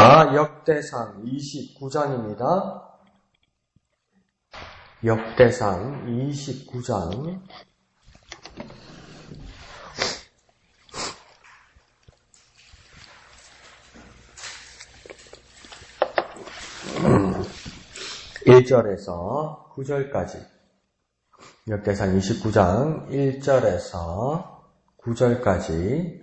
자, 역대상 29장입니다. 역대상 29장. (1절에서) (9절까지) 역대상 29장 1절에서 9절까지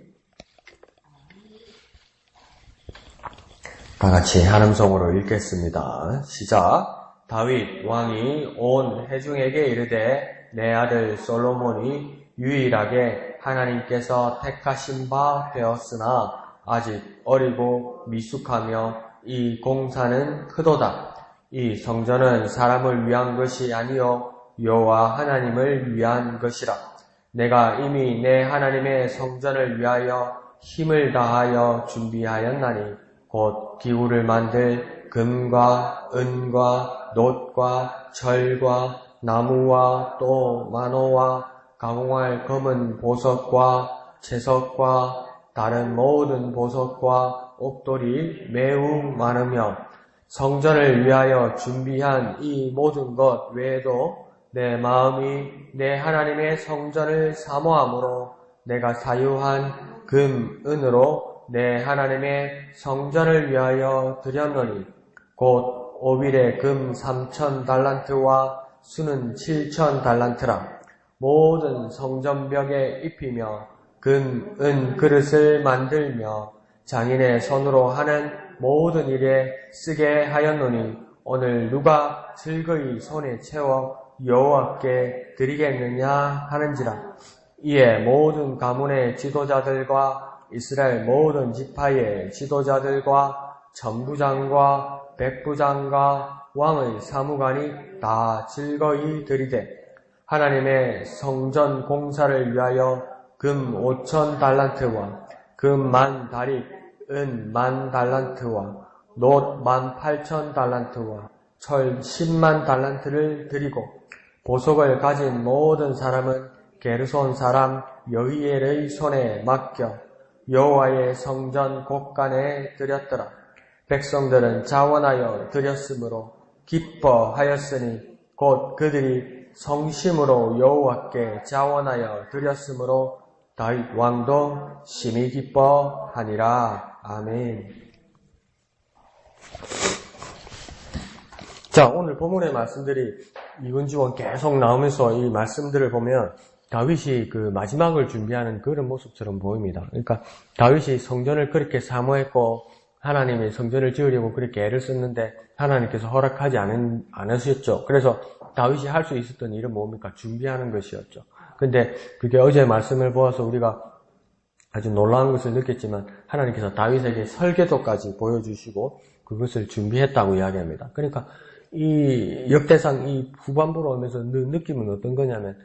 다같이 한 음성으로 읽겠습니다. 시작. 다윗 왕이 온 회중에게 이르되 내 아들 솔로몬이 유일하게 하나님께서 택하신 바 되었으나 아직 어리고 미숙하며 이 공사는 크도다. 이 성전은 사람을 위한 것이 아니요 여호와 하나님을 위한 것이라. 내가 이미 내 하나님의 성전을 위하여 힘을 다하여 준비하였나니 곧 기구를 만들 금과 은과 놋과 철과 나무와 또 만호와 가공할 검은 보석과 채석과 다른 모든 보석과 옥돌이 매우 많으며 성전을 위하여 준비한 이 모든 것 외에도 내 마음이 내 하나님의 성전을 사모함으로 내가 사유한 금, 은으로 내 하나님의 성전을 위하여 드렸노니 곧 오빌의 금 3,000달란트와 수는 7,000달란트라. 모든 성전벽에 입히며 금, 은 그릇을 만들며 장인의 손으로 하는 모든 일에 쓰게 하였노니 오늘 누가 즐거이 손에 채워 여호와께 드리겠느냐 하는지라. 이에 모든 가문의 지도자들과 이스라엘 모든 지파의 지도자들과 천부장과 백부장과 왕의 사무관이 다 즐거이 드리되 하나님의 성전 공사를 위하여 금 5,000달란트와 금 10,000다리, 은 10,000달란트와 놋 18,000달란트와 철 100,000달란트를 드리고 보석을 가진 모든 사람은 게르손 사람 여히엘의 손에 맡겨 여호와의 성전 곳간에 드렸더라. 백성들은 자원하여 드렸으므로 기뻐하였으니 곧 그들이 성심으로 여호와께 자원하여 드렸으므로 다윗 왕도 심히 기뻐하니라. 아멘. 자, 오늘 본문의 말씀들이 이근주원 계속 나오면서 이 말씀들을 보면 다윗이 그 마지막을 준비하는 그런 모습처럼 보입니다. 그러니까 다윗이 성전을 그렇게 사모했고 하나님이 성전을 지으려고 그렇게 애를 썼는데 하나님께서 허락하지 않으셨죠. 그래서 다윗이 할 수 있었던 일은 뭡니까? 준비하는 것이었죠. 근데 그게 어제 말씀을 보아서 우리가 아주 놀라운 것을 느꼈지만 하나님께서 다윗에게 설계도까지 보여주시고 그것을 준비했다고 이야기합니다. 그러니까 이 역대상 이 후반부로 오면서 느낌은 어떤 거냐면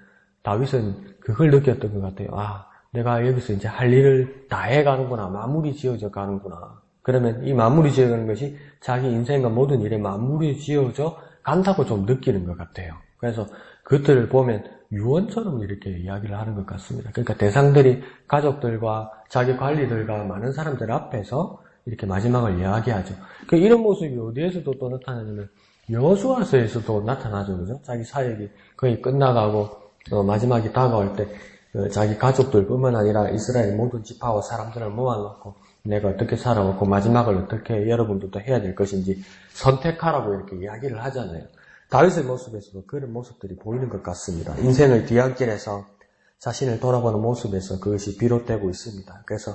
다윗은 그걸 느꼈던 것 같아요. 아, 내가 여기서 이제 할 일을 다 해가는구나. 마무리 지어져 가는구나. 그러면 이 마무리 지어가는 것이 자기 인생과 모든 일에 마무리 지어져 간다고 좀 느끼는 것 같아요. 그래서 그것들을 보면 유언처럼 이렇게 이야기를 하는 것 같습니다. 그러니까 대상들이 가족들과 자기 관리들과 많은 사람들 앞에서 이렇게 마지막을 이야기하죠. 이런 모습이 어디에서도 또 나타나냐면 여호수아서에서도 나타나죠. 그죠? 자기 사역이 거의 끝나가고 마지막이 다가올 때 자기 가족들뿐만 아니라 이스라엘 모든 지파와 사람들을 모아놓고 내가 어떻게 살아왔고 마지막을 어떻게 여러분들도 해야 될 것인지 선택하라고 이렇게 이야기를 하잖아요. 다윗의 모습에서도 그런 모습들이 보이는 것 같습니다. 인생의 뒤안길에서 자신을 돌아보는 모습에서 그것이 비롯되고 있습니다. 그래서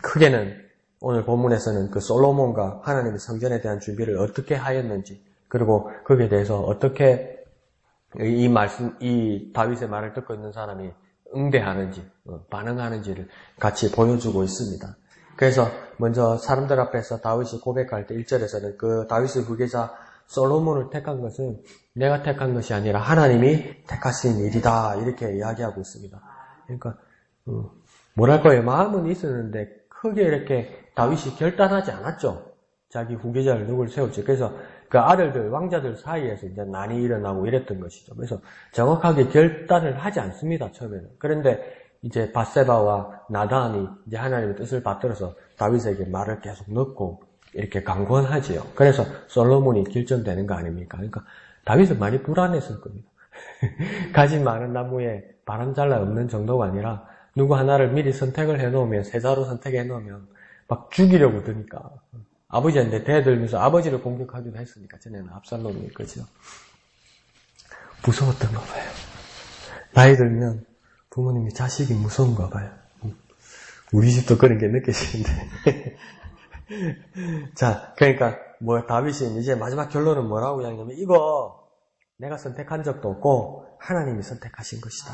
크게는 오늘 본문에서는 그 솔로몬과 하나님의 성전에 대한 준비를 어떻게 하였는지 그리고 거기에 대해서 어떻게 이 다윗의 말을 듣고 있는 사람이 응대하는지, 반응하는지를 같이 보여주고 있습니다. 그래서 먼저 사람들 앞에서 다윗이 고백할 때 1절에서는 그 다윗의 후계자 솔로몬을 택한 것은 내가 택한 것이 아니라 하나님이 택하신 일이다. 이렇게 이야기하고 있습니다. 그러니까, 뭐랄까요. 마음은 있었는데 크게 이렇게 다윗이 결단하지 않았죠. 자기 후계자를 누굴 세울지. 그래서 그 아들들, 왕자들 사이에서 이제 난이 일어나고 이랬던 것이죠. 그래서 정확하게 결단을 하지 않습니다, 처음에는. 그런데 이제 밧세바와 나단이 이제 하나님의 뜻을 받들어서 다윗에게 말을 계속 넣고 이렇게 강권하지요. 그래서 솔로몬이 길전되는 거 아닙니까? 그러니까 다윗은 많이 불안했을 겁니다. 가지 많은 나무에 바람잘라 없는 정도가 아니라 누구 하나를 미리 선택을 해놓으면, 세자로 선택해 놓으면 막 죽이려고 드니까. 아버지한테 대들면서 아버지를 공격하기도 했으니까, 전에는 압살롬이, 그죠? 무서웠던가 봐요. 나이 들면 부모님이 자식이 무서운가 봐요. 우리 집도 그런 게 느껴지는데. 자, 그러니까 다윗이 이제 마지막 결론은 뭐라고 이야기하냐면, 이거 내가 선택한 적도 없고 하나님이 선택하신 것이다.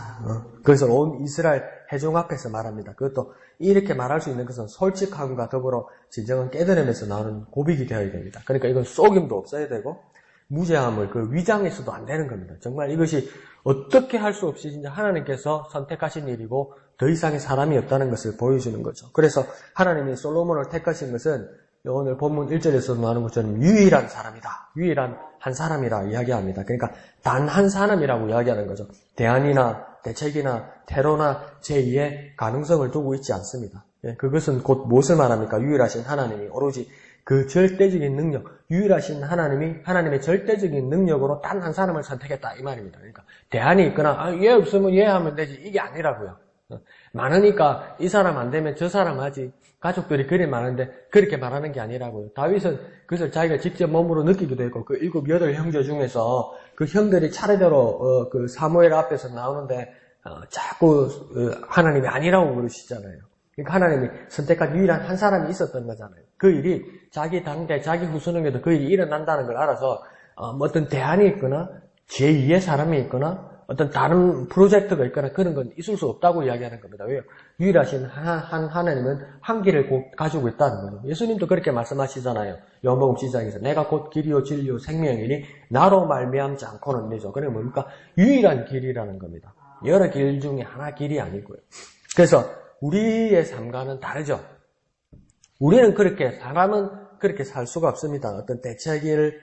그래서 온 이스라엘 회중 앞에서 말합니다. 그것도 이렇게 말할 수 있는 것은 솔직함과 더불어 진정한 깨달음에서 나오는 고백이 되어야 됩니다. 그러니까 이건 속임도 없어야 되고 무죄함을 위장해서도 안 되는 겁니다. 정말 이것이 어떻게 할 수 없이 진짜 하나님께서 선택하신 일이고 더 이상의 사람이 없다는 것을 보여주는 거죠. 그래서 하나님이 솔로몬을 택하신 것은 오늘 본문 1절에서 말하는 것처럼 유일한 사람이다. 유일한 한 사람이라 이야기합니다. 그러니까 단 한 사람이라고 이야기하는 거죠. 대안이나 대책이나 테러나 제2의 가능성을 두고 있지 않습니다. 그것은 곧 무엇을 말합니까? 유일하신 하나님이 오로지 그 절대적인 능력, 유일하신 하나님의 절대적인 능력으로 단 한 사람을 선택했다 이 말입니다. 그러니까 대안이 있거나 얘 없으면 얘 하면 되지 이게 아니라고요. 많으니까 이 사람 안 되면 저 사람 하지. 가족들이 그리 많은데 그렇게 말하는 게 아니라고요. 다윗은 그것을 자기가 직접 몸으로 느끼기도 했고 그 7, 8형제 중에서 그 형들이 차례대로 그 사무엘 앞에서 나오는데 자꾸 하나님이 아니라고 그러시잖아요. 그러니까 하나님이 선택한 유일한 한 사람이 있었던 거잖아요. 그 일이 자기 당대, 자기 후손에게도 그 일이 일어난다는 걸 알아서 어떤 대안이 있거나 제2의 사람이 있거나 어떤 다른 프로젝트가 있거나 그런 건 있을 수 없다고 이야기하는 겁니다. 왜요? 유일하신 하나님은 한 길을 가지고 있다는 거죠. 예수님도 그렇게 말씀하시잖아요. 요한복음 7장에서 내가 곧 길이요 진리요 생명이니 나로 말미암지 않고는 되죠. 그게 뭡니까? 유일한 길이라는 겁니다. 여러 길 중에 하나 길이 아니고요. 그래서 우리의 삶과는 다르죠. 사람은 그렇게 살 수가 없습니다. 어떤 대책을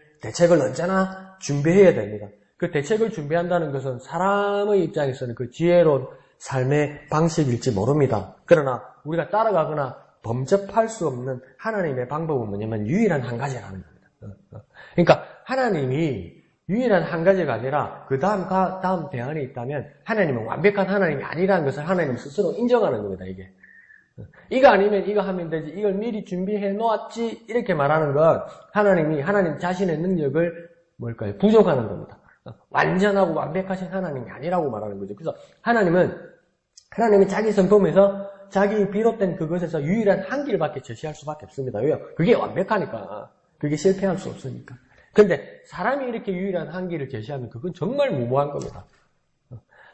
언제나 준비해야 됩니다. 그 대책을 준비한다는 것은 사람의 입장에서는 그 지혜로운 삶의 방식일지 모릅니다. 그러나 우리가 따라가거나 범접할 수 없는 하나님의 방법은 뭐냐면 유일한 한 가지라는 겁니다. 그러니까 하나님이 유일한 한 가지가 아니라 그 다음 대안이 있다면 하나님은 완벽한 하나님이 아니라는 것을 하나님 스스로 인정하는 겁니다. 이거 아니면 이거 하면 되지, 이걸 미리 준비해 놓았지 이렇게 말하는 건 하나님 자신의 능력을 부족하는 겁니다. 완전하고 완벽하신 하나님이 아니라고 말하는 거죠. 그래서 하나님이 자기 성품에서 자기 비롯된 그것에서 유일한 한 길밖에 제시할 수밖에 없습니다. 왜요? 그게 완벽하니까. 그게 실패할 수 없으니까. 근데 사람이 이렇게 유일한 한 길을 제시하면 그건 정말 무모한 겁니다.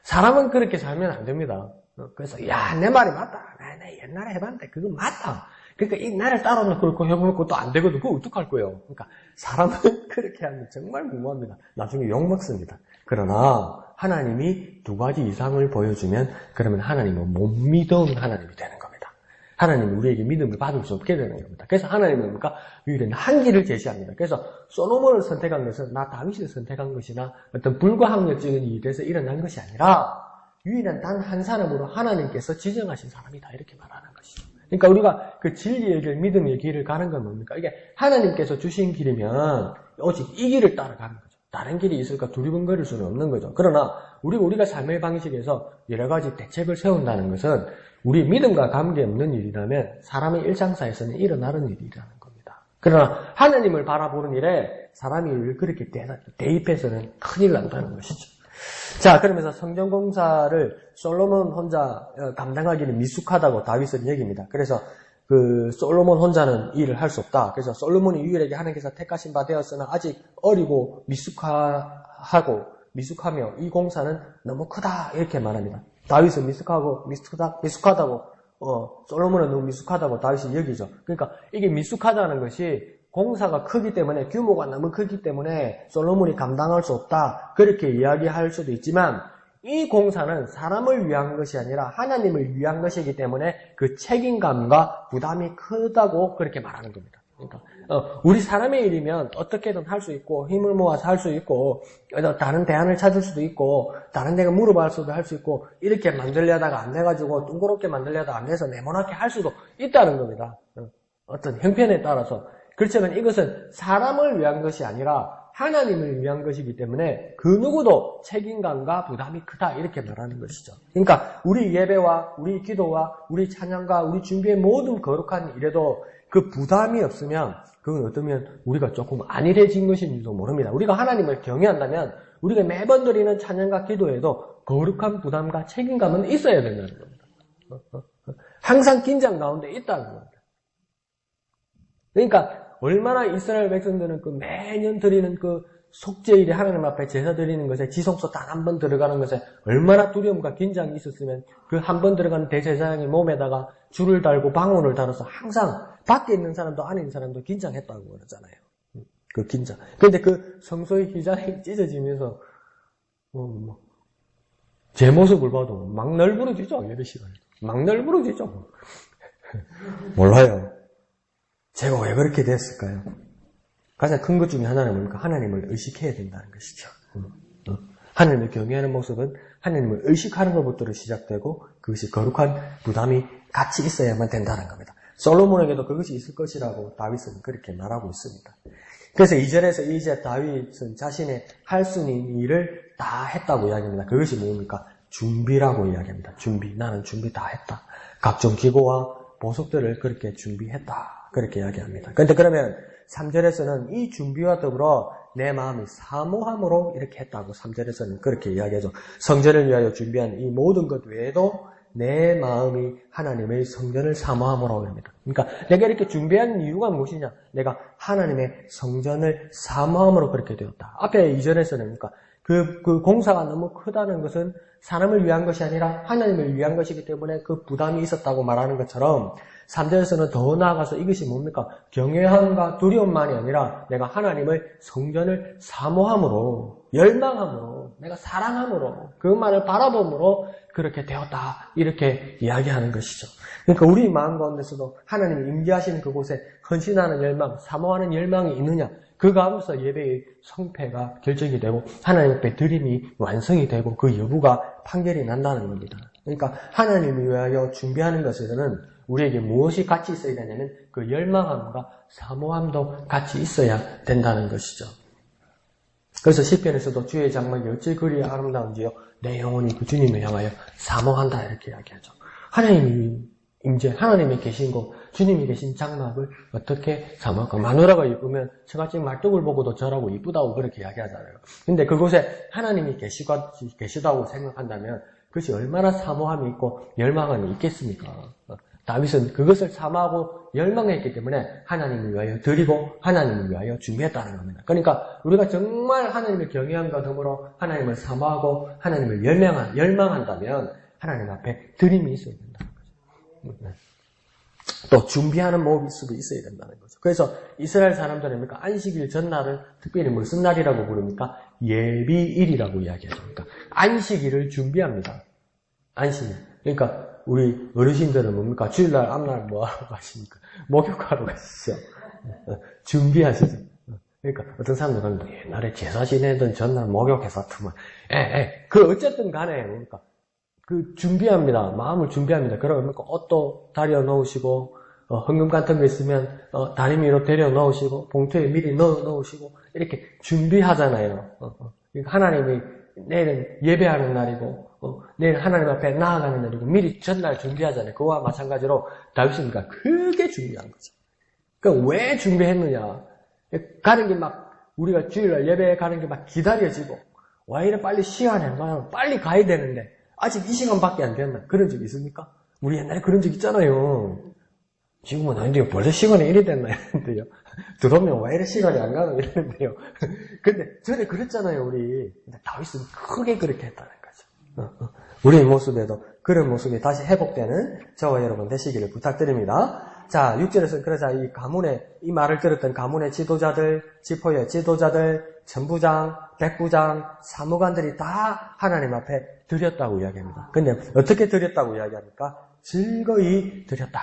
사람은 그렇게 살면 안 됩니다. 그래서 내 말이 맞다. 나 옛날에 해봤는데 그건 맞다. 그러니까 이 나를 따라오면 그렇고 해보면 그것도 안 되거든. 그거 어떡할 거예요? 그러니까 사람은 그렇게 하면 정말 무모합니다. 나중에 욕먹습니다. 그러나 하나님이 두 가지 이상을 보여주면 그러면 하나님은 못 믿은 하나님이 되는 겁니다. 하나님이 우리에게 믿음을 받을 수 없게 되는 겁니다. 그래서 하나님은 뭡니까? 유일한 한 길을 제시합니다. 그래서 솔로몬을 선택한 것은 나 다윗을 선택한 것이나 어떤 불가항력적인 일에서 일어난 것이 아니라 유일한 단 한 사람으로 하나님께서 지정하신 사람이다 이렇게 말하는 것이죠. 그러니까 우리가 그 진리의 길, 믿음의 길을 가는 건 뭡니까? 이게 하나님께서 주신 길이면 오직 이 길을 따라가는 거죠. 다른 길이 있을까 두리번거릴 수는 없는 거죠. 그러나 우리가 삶의 방식에서 여러 가지 대책을 세운다는 것은 우리 믿음과 관계없는 일이라면 사람의 일상사에서는 일어나는 일이라는 겁니다. 그러나 하나님을 바라보는 일에 사람이 그렇게 대입해서는 큰일 난다는 것이죠. 자, 그러면서 성전공사를 솔로몬 혼자 감당하기는 미숙하다고 다윗은 얘기입니다. 그래서 그 솔로몬 혼자는 일을 할 수 없다. 그래서 솔로몬이 유일하게 하나님께서 택하신 바 되었으나 아직 어리고 미숙하며 이 공사는 너무 크다 이렇게 말합니다. 다윗은 미숙하다고 솔로몬은 너무 미숙하다고 다윗이 여기죠. 그러니까 이게 미숙하다는 것이 공사가 크기 때문에 규모가 너무 크기 때문에 솔로몬이 감당할 수 없다 그렇게 이야기할 수도 있지만 이 공사는 사람을 위한 것이 아니라 하나님을 위한 것이기 때문에 그 책임감과 부담이 크다고 그렇게 말하는 겁니다. 그러니까 우리 사람의 일이면 어떻게든 할 수 있고 힘을 모아서 할 수 있고 다른 대안을 찾을 수도 있고 다른 데가 물어봐서도 할 수 있고 이렇게 만들려다가 안 돼가지고 둥그렇게 만들려다가 안 돼서 네모나게 할 수도 있다는 겁니다. 어떤 형편에 따라서 그렇지만 이것은 사람을 위한 것이 아니라 하나님을 위한 것이기 때문에 그 누구도 책임감과 부담이 크다 이렇게 말하는 것이죠. 그러니까 우리 예배와 우리 기도와 우리 찬양과 우리 준비의 모든 거룩한 일에도 그 부담이 없으면 그건 어쩌면 우리가 조금 안일해진 것인지도 모릅니다. 우리가 하나님을 경외한다면 우리가 매번 드리는 찬양과 기도에도 거룩한 부담과 책임감은 있어야 된다는 겁니다. 항상 긴장 가운데 있다는 겁니다. 그러니까 얼마나 이스라엘 백성들은 그 매년 드리는 그 속죄일에 하나님 앞에 제사 드리는 것에 지성소 단 한 번 들어가는 것에 얼마나 두려움과 긴장이 있었으면 그 한 번 들어가는 대제사장의 몸에다가 줄을 달고 방울을 달아서 항상 밖에 있는 사람도 안에 있는 사람도 긴장했다고 그러잖아요. 그 긴장. 그런데 그 성소의 휘장이 찢어지면서 제 모습을 봐도 막 널브러지죠. 예배시간에. 막 널브러지죠. 몰라요. 제가 왜 그렇게 됐을까요? 가장 큰 것 중에 하나는 뭡니까? 하나님을 의식해야 된다는 것이죠. 하나님을 경외하는 모습은 하나님을 의식하는 것부터 시작되고 그것이 거룩한 부담이 같이 있어야만 된다는 겁니다. 솔로몬에게도 그것이 있을 것이라고 다윗은 그렇게 말하고 있습니다. 그래서 2절에서 이제 다윗은 자신의 할 수 있는 일을 다 했다고 이야기합니다. 그것이 뭡니까? 준비라고 이야기합니다. 준비. 나는 준비 다 했다. 각종 기고와 보석들을 그렇게 준비했다. 그렇게 이야기합니다. 그런데 그러면 3절에서는 이 준비와 더불어 내 마음이 사모함으로 이렇게 했다고 3절에서는 그렇게 이야기하죠. 성전을 위하여 준비한 이 모든 것 외에도 내 마음이 하나님의 성전을 사모함으로 합니다. 그러니까 내가 이렇게 준비한 이유가 무엇이냐? 내가 하나님의 성전을 사모함으로 그렇게 되었다. 앞에 2절에서는 그러니까 그 공사가 너무 크다는 것은 사람을 위한 것이 아니라 하나님을 위한 것이기 때문에 그 부담이 있었다고 말하는 것처럼 3절에서는 더 나아가서 이것이 뭡니까? 경외함과 두려움만이 아니라 내가 하나님을 성전을 사모함으로, 열망함으로, 내가 사랑함으로, 그것만을 바라봄으로 그렇게 되었다. 이렇게 이야기하는 것이죠. 그러니까 우리 마음 가운데서도 하나님이 임재하시는 그곳에 헌신하는 열망, 사모하는 열망이 있느냐? 그 가운데서 예배의 성패가 결정이 되고 하나님 앞에 드림이 완성이 되고 그 여부가 판결이 난다는 겁니다. 그러니까 하나님을 위하여 준비하는 것에서는 우리에게 무엇이 같이 있어야 되냐면 그 열망함과 사모함도 같이 있어야 된다는 것이죠. 그래서 시편에서도 주의 장막이 어찌 그리 아름다운지요 내 영혼이 그 주님을 향하여 사모한다 이렇게 이야기하죠. 하나님이 임재, 하나님이 계신 곳, 주님이 계신 장막을 어떻게 사모할까? 마누라가 이쁘면 처갓집 말뚝을 보고도 저라고 이쁘다고 그렇게 이야기하잖아요. 근데 그곳에 하나님이 계시다고 생각한다면 그것이 얼마나 사모함이 있고 열망이 있겠습니까? 다윗은 그것을 사모하고 열망했기 때문에 하나님을 위하여 드리고 하나님을 위하여 준비했다는 겁니다. 그러니까 우리가 정말 하나님을 경외함과 더불어 하나님을 사모하고 하나님을 열망한다면 하나님 앞에 드림이 있어야 된다는 거죠. 또 준비하는 모습이 있어야 된다는 거죠. 그래서 이스라엘 사람들은 안식일 전날을 특별히 무슨 날이라고 부릅니까? 예비일이라고 이야기하죠. 그러니까 안식일을 준비합니다. 안식일. 그러니까 우리 어르신들은 뭡니까? 주일날, 앞날 뭐 하러 가십니까? 목욕하러 가시죠. 준비하시죠. 그러니까 어떤 사람들은 옛날에 제사 지내던 전날 목욕해서 같으면 그 어쨌든 간에 뭡니까? 그 준비합니다. 마음을 준비합니다. 그러면 옷도 다려 놓으시고 헌금 같은 거 있으면 다리 위로 데려 놓으시고 봉투에 미리 넣어 놓으시고 이렇게 준비하잖아요. 그러니까 하나님이 내일은 예배하는 날이고 내일 하나님 앞에 나아가는 날이고 미리 전날 준비하잖아요. 그와 마찬가지로 다윗은 크게 준비한 거죠. 그러니까 왜 준비했느냐? 가는 게 막 우리가 주일날 예배에 가는 게 막 기다려지고 와 이래 빨리 시간에 빨리 가야 되는데 아직 이 시간밖에 안 됐나? 그런 적 있습니까? 우리 옛날에 그런 적 있잖아요. 지금은 아닌데요. 벌써 시간이 이리 됐나 이랬는데요. 들어오면 왜 이래 시간이 안 가나 이랬는데요. 근데 전에 그랬잖아요, 우리. 근데 다윗은 크게 그렇게 했다는 거죠. 우리의 모습에도 그런 모습이 다시 회복되는 저와 여러분 되시기를 부탁드립니다. 자, 6절에서는 그러자 이 가문의, 이 말을 들었던 가문의 지도자들, 지포의 지도자들, 전부장, 백부장, 사무관들이 다 하나님 앞에 드렸다고 이야기합니다. 근데 어떻게 드렸다고 이야기합니까? 즐거이 드렸다.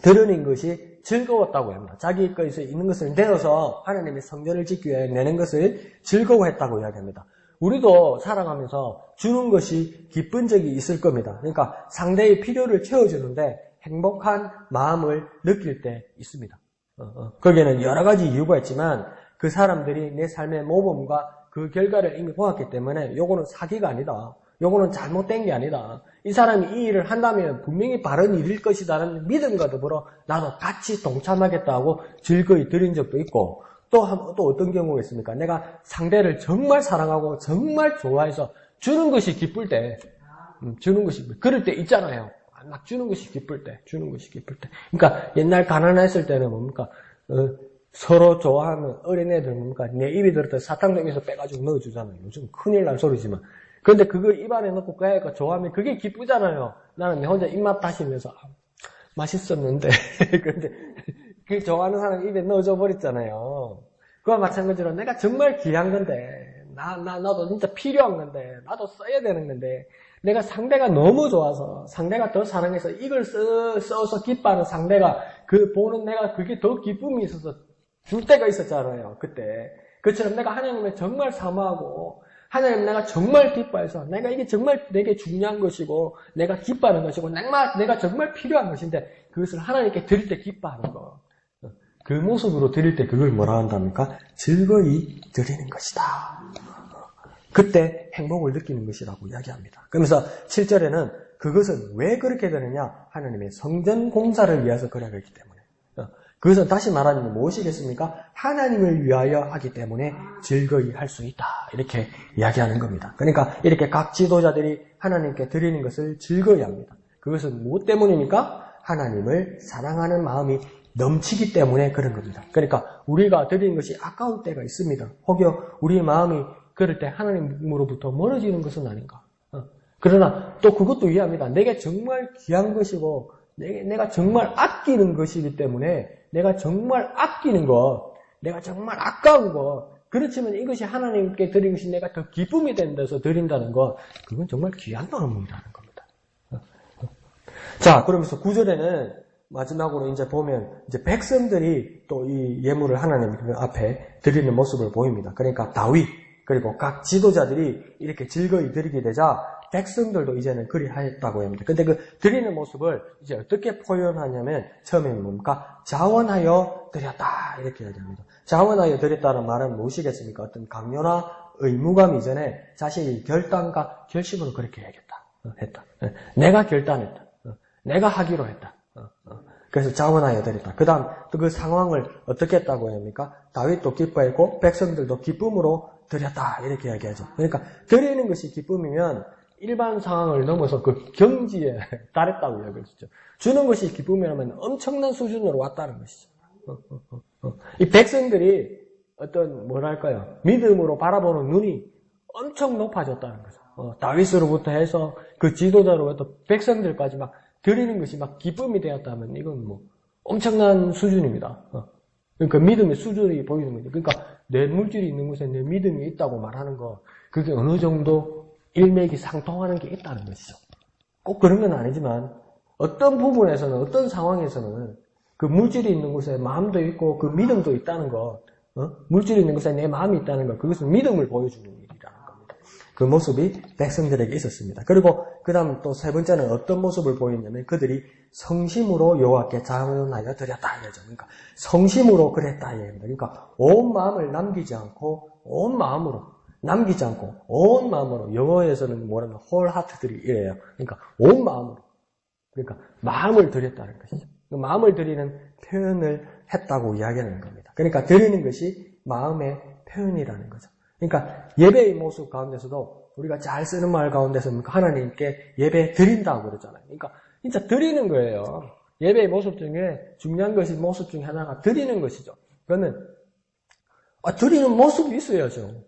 드리는 것이 즐거웠다고 합니다. 자기 것에 있는 것을 내어서 하나님의 성전을 짓기 위해 내는 것을 즐거워했다고 이야기합니다. 우리도 살아가면서 주는 것이 기쁜 적이 있을 겁니다. 그러니까 상대의 필요를 채워주는데 행복한 마음을 느낄 때 있습니다. 거기에는 여러 가지 이유가 있지만 그 사람들이 내 삶의 모범과 그 결과를 이미 보았기 때문에 요거는 사기가 아니다. 요거는 잘못된 게 아니다. 이 사람이 이 일을 한다면 분명히 바른 일일 것이다라는 믿음과 더불어 나도 같이 동참하겠다고 즐거이 드린 적도 있고 또 어떤 경우가 있습니까? 내가 상대를 정말 사랑하고 정말 좋아해서 주는 것이 기쁠 때 주는 것이 그럴 때 있잖아요. 막 주는 것이 기쁠 때. 그러니까 옛날 가난했을 때는 뭡니까? 서로 좋아하는 어린애들 뭡니까? 내 입에 들었던 사탕동에서 빼가지고 넣어주잖아요. 요즘 큰일 날 소리지만. 그런데 그거 입안에 넣고 그 애가 좋아하면 그게 기쁘잖아요. 나는 내 혼자 입맛 다시면서 맛있었는데 그런데 그 좋아하는 사람 입에 넣어줘 버렸잖아요. 그와 마찬가지로 내가 정말 귀한 건데 나도 진짜 필요한 건데 나도 써야 되는 건데 내가 상대가 너무 좋아서 상대가 더 사랑해서 이걸 써서 기뻐하는 상대가 그 보는 내가 그게 더 기쁨이 있어서 줄 때가 있었잖아요. 그때 그처럼 내가 하나님을 정말 사모하고 하나님 내가 정말 기뻐해서 내가 이게 정말 내게 중요한 것이고 내가 기뻐하는 것이고 내가 정말 필요한 것인데 그것을 하나님께 드릴 때 기뻐하는 것 그 모습으로 드릴 때 그걸 뭐라 한답니까? 즐거이 드리는 것이다. 그때 행복을 느끼는 것이라고 이야기합니다. 그러면서 7절에는 그것은 왜 그렇게 되느냐? 하나님의 성전 공사를 위해서 그렇게 하기 때문에. 그것은 다시 말하면 무엇이겠습니까? 하나님을 위하여 하기 때문에 즐거이 할 수 있다. 이렇게 이야기하는 겁니다. 그러니까 이렇게 각 지도자들이 하나님께 드리는 것을 즐거이 합니다. 그것은 무엇 때문입니까? 하나님을 사랑하는 마음이 넘치기 때문에 그런 겁니다. 그러니까 우리가 드리는 것이 아까울 때가 있습니다. 혹여 우리의 마음이 그럴 때 하나님으로부터 멀어지는 것은 아닌가. 그러나 또 그것도 이해합니다. 내게 정말 귀한 것이고 내가 정말 아끼는 것이기 때문에 내가 정말 아끼는 것, 내가 정말 아까운 것, 그렇지만 이것이 하나님께 드린 것이 내가 더 기쁨이 된다서 드린다는 것, 그건 정말 귀한 마음이라는 겁니다. 자, 그러면서 9절에는 마지막으로 이제 보면 이제 백성들이 또 이 예물을 하나님 앞에 드리는 모습을 보입니다. 그러니까 다윗 그리고 각 지도자들이 이렇게 즐거이 드리게 되자 백성들도 이제는 그리하였다고 합니다. 근데 그 드리는 모습을 이제 어떻게 표현하냐면 처음에는 뭡니까? 자원하여 드렸다 이렇게 이야기합니다. 자원하여 드렸다는 말은 무엇이겠습니까? 어떤 강요나 의무감 이전에 자신이 결단과 결심으로 그렇게 했다. 내가 결단했다. 내가 하기로 했다. 그래서 자원하여 드렸다. 그 다음 또 그 상황을 어떻게 했다고 합니까? 다윗도 기뻐했고 백성들도 기쁨으로 드렸다 이렇게 이야기하죠. 그러니까 드리는 것이 기쁨이면 일반 상황을 넘어서 그 경지에 달했다고 이야기했죠. 주는 것이 기쁨이라면 엄청난 수준으로 왔다는 것이죠. 이 백성들이 어떤 뭐랄까요? 믿음으로 바라보는 눈이 엄청 높아졌다는 거죠. 다윗으로부터 해서 그 지도자로부터 백성들까지 막 드리는 것이 막 기쁨이 되었다면 이건 뭐 엄청난 수준입니다. 그러니까 믿음의 수준이 보이는 거죠. 그러니까 내 물질이 있는 곳에 내 믿음이 있다고 말하는 거 그게 어느 정도 일맥이 상통하는 게 있다는 것이죠. 꼭 그런 건 아니지만 어떤 부분에서는 어떤 상황에서는 그 물질이 있는 곳에 마음도 있고 그 믿음도 있다는 것 물질이 있는 곳에 내 마음이 있다는 것 그것은 믿음을 보여주는 일이라는 겁니다. 그 모습이 백성들에게 있었습니다. 그리고 그 다음 또 세 번째는 어떤 모습을 보였냐면 그들이 성심으로 여호와께 자원하여 드렸다 이거죠. 그러니까 성심으로 그랬다 이겁니다. 그러니까 온 마음을 남기지 않고 온 마음으로 남기지 않고 온 마음으로 영어에서는 뭐라면 whole heart들이 이래요. 그러니까 온 마음으로 그러니까 마음을 드렸다는 것이죠. 그 마음을 드리는 표현을 했다고 이야기하는 겁니다. 그러니까 드리는 것이 마음의 표현이라는 거죠. 그러니까 예배의 모습 가운데서도 우리가 잘 쓰는 말 가운데서 하나님께 예배 드린다고 그러잖아요. 그러니까 진짜 드리는 거예요. 예배의 모습 중에 중요한 것이 모습 중에 하나가 드리는 것이죠. 그거는 드리는 모습이 있어야죠.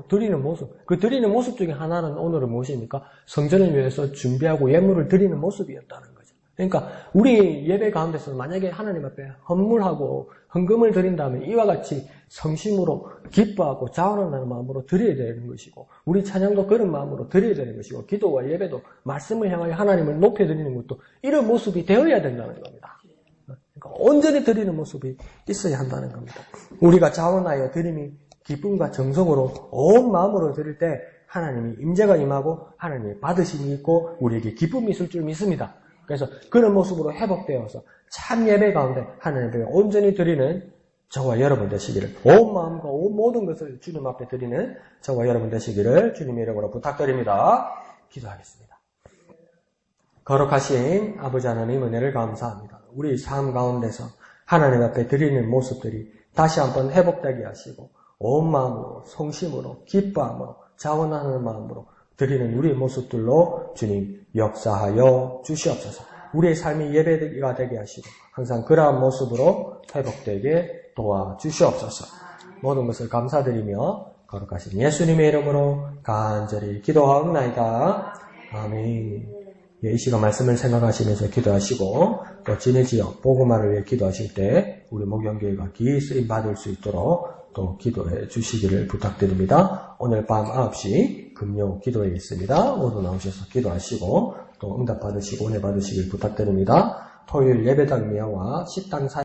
드리는 모습. 그 드리는 모습 중에 하나는 오늘은 무엇입니까? 성전을 위해서 준비하고 예물을 드리는 모습이었다는 거죠. 그러니까 우리 예배 가운데서 만약에 하나님 앞에 헌물하고 헌금을 드린다면 이와 같이 성심으로 기뻐하고 자원하는 마음으로 드려야 되는 것이고 우리 찬양도 그런 마음으로 드려야 되는 것이고 기도와 예배도 말씀을 향하여 하나님을 높여드리는 것도 이런 모습이 되어야 된다는 겁니다. 그러니까 온전히 드리는 모습이 있어야 한다는 겁니다. 우리가 자원하여 드림이 기쁨과 정성으로 온 마음으로 드릴 때 하나님이 임재가 임하고 하나님의 받으심이 있고 우리에게 기쁨이 있을 줄 믿습니다. 그래서 그런 모습으로 회복되어서 참 예배 가운데 하나님 앞에 온전히 드리는 저와 여러분 되시기를, 온 마음과 온 모든 것을 주님 앞에 드리는 저와 여러분 되시기를 주님의 이름으로 부탁드립니다. 기도하겠습니다. 거룩하신 아버지 하나님 은혜를 감사합니다. 우리 삶 가운데서 하나님 앞에 드리는 모습들이 다시 한번 회복되게 하시고 온 마음으로, 성심으로, 기뻐함으로, 자원하는 마음으로 드리는 우리의 모습들로 주님 역사하여 주시옵소서. 우리의 삶이 예배가 되게 하시고 항상 그러한 모습으로 회복되게 도와주시옵소서. 모든 것을 감사드리며 거룩하신 예수님의 이름으로 간절히 기도하옵나이다. 아멘. 이 시간 말씀을 생각하시면서 기도하시고 또 진해 지역 복음화를 위해 기도하실 때 우리 목영교회가 기이 쓰임 받을 수 있도록 또 기도해 주시기를 부탁드립니다. 오늘 밤 9시 금요 기도회 있습니다. 모두 나오셔서 기도하시고 또 응답 받으시고 은혜 받으시길 부탁드립니다. 토요일 예배당 미화와 식당